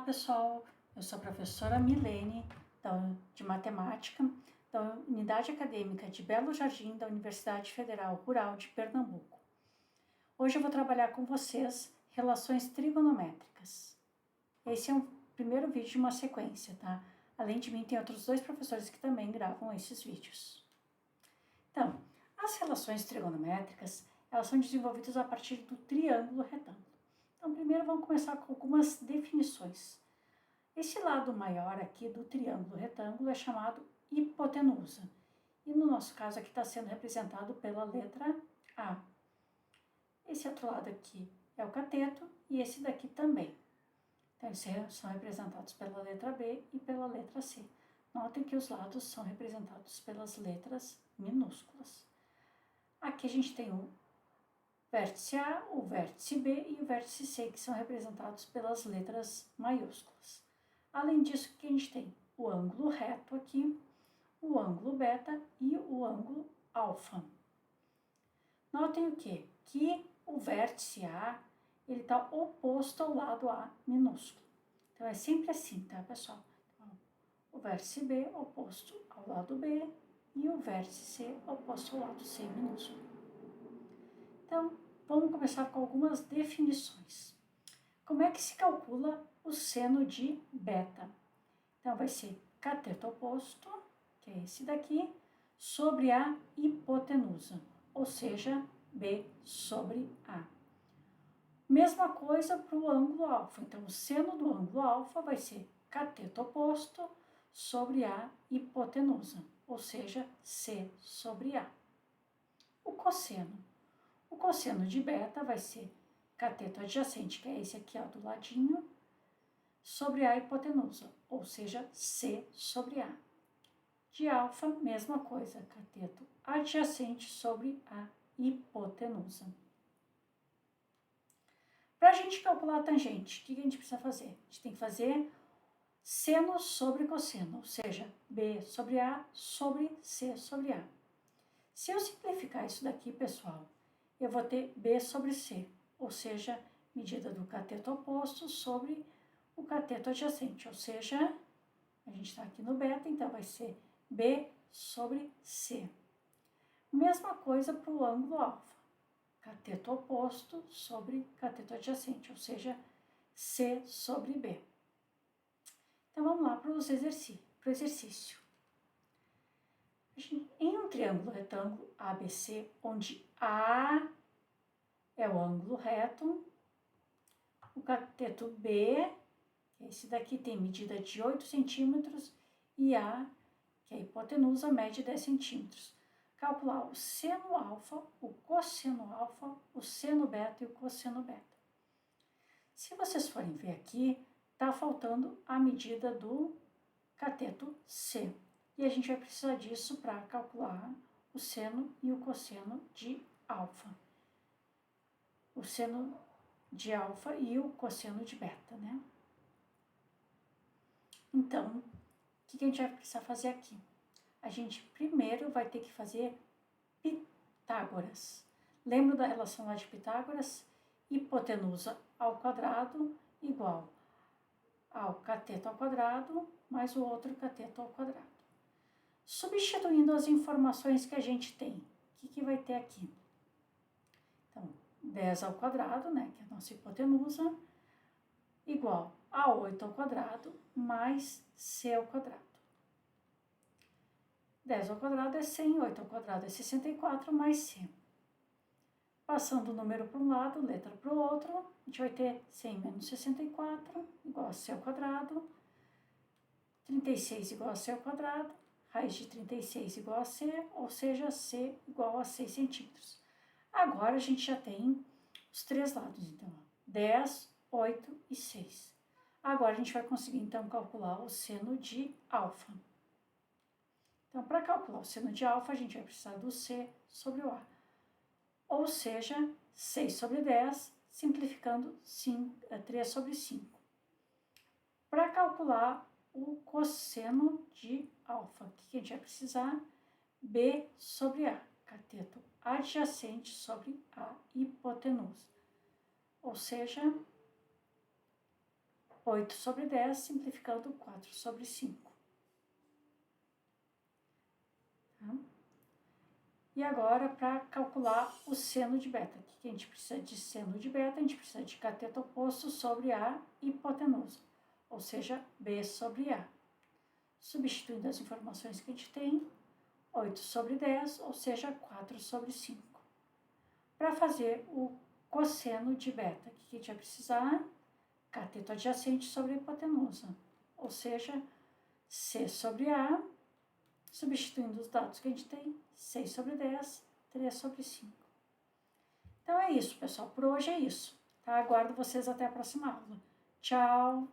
pessoal, eu sou a professora Milene, de Matemática, da Unidade Acadêmica de Belo Jardim, da Universidade Federal Rural de Pernambuco. Hoje eu vou trabalhar com vocês relações trigonométricas. Esse é o primeiro vídeo de uma sequência, tá? Além de mim, tem outros dois professores que também gravam esses vídeos. Então, as relações trigonométricas, elas são desenvolvidas a partir do triângulo retângulo. Então, primeiro vamos começar com algumas definições. Esse lado maior aqui do triângulo retângulo é chamado hipotenusa. E no nosso caso aqui está sendo representado pela letra A. Esse outro lado aqui é o cateto e esse daqui também. Então, eles são representados pela letra B e pela letra C. Notem que os lados são representados pelas letras minúsculas. Aqui a gente tem o vértice A, o vértice B e o vértice C, que são representados pelas letras maiúsculas. Além disso, que a gente tem o ângulo reto aqui, o ângulo beta e o ângulo alfa. Notem o quê? Que o vértice A, ele está oposto ao lado A minúsculo. Então, é sempre assim, tá, pessoal? Então, o vértice B oposto ao lado B e o vértice C oposto ao lado C minúsculo. Então, vamos começar com algumas definições. Como é que se calcula o seno de beta? Então, vai ser cateto oposto, que é esse daqui, sobre a hipotenusa, ou seja, B sobre A. Mesma coisa para o ângulo alfa. Então, o seno do ângulo alfa vai ser cateto oposto sobre a hipotenusa, ou seja, C sobre A. O cosseno. O cosseno de beta vai ser cateto adjacente, que é esse aqui, ó, do ladinho, sobre a hipotenusa, ou seja, C sobre A. De alfa, mesma coisa, cateto adjacente sobre a hipotenusa. Para a gente calcular a tangente, o que a gente precisa fazer? A gente tem que fazer seno sobre cosseno, ou seja, B sobre A sobre C sobre A. Se eu simplificar isso daqui, pessoal, eu vou ter B sobre C, ou seja, medida do cateto oposto sobre o cateto adjacente, ou seja, a gente está aqui no beta, então vai ser B sobre C. Mesma coisa para o ângulo alfa, cateto oposto sobre cateto adjacente, ou seja, C sobre B. Então, vamos lá para o exercício. Em um triângulo retângulo ABC, onde A é o ângulo reto, o cateto B, esse daqui tem medida de 8 centímetros, e A, que é a hipotenusa, mede 10 centímetros. Calcular o seno alfa, o cosseno alfa, o seno beta e o cosseno beta. Se vocês forem ver aqui, está faltando a medida do cateto C. E a gente vai precisar disso para calcular o seno e o cosseno de alfa. O seno de alfa e o cosseno de beta, né? Então, o que a gente vai precisar fazer aqui? A gente primeiro vai ter que fazer Pitágoras. Lembra da relação lá de Pitágoras? Hipotenusa ao quadrado igual ao cateto ao quadrado mais o outro cateto ao quadrado. Substituindo as informações que a gente tem, o que vai ter aqui? Então, 10 ao quadrado, né, que é a nossa hipotenusa, igual a 8 ao quadrado mais C ao quadrado. 10 ao quadrado é 100, 8 ao quadrado é 64 mais C. Passando o número para um lado, letra para o outro, a gente vai ter 100 menos 64 igual a C ao quadrado, 36 igual a C ao quadrado, raiz de 36 igual a C, ou seja, C igual a 6 centímetros. Agora a gente já tem os três lados, então, 10, 8 e 6. Agora a gente vai conseguir, então, calcular o seno de alfa. Então, para calcular o seno de alfa, a gente vai precisar do C sobre o A. Ou seja, 6 sobre 10, simplificando 3 sobre 5. Para calcular o cosseno de alfa, o que a gente vai precisar? B sobre A, cateto adjacente sobre a hipotenusa. Ou seja, 8 sobre 10, simplificando 4 sobre 5. Tá? E agora, para calcular o seno de beta, que a gente precisa de seno de beta, a gente precisa de cateto oposto sobre A hipotenusa, ou seja, B sobre A. Substituindo as informações que a gente tem, 8 sobre 10, ou seja, 4 sobre 5. Para fazer o cosseno de beta, o que a gente vai precisar? Cateto adjacente sobre a hipotenusa, ou seja, C sobre A, substituindo os dados que a gente tem, 6 sobre 10, 3 sobre 5. Então é isso, pessoal. Por hoje é isso. Tá? Aguardo vocês até a próxima aula. Tchau!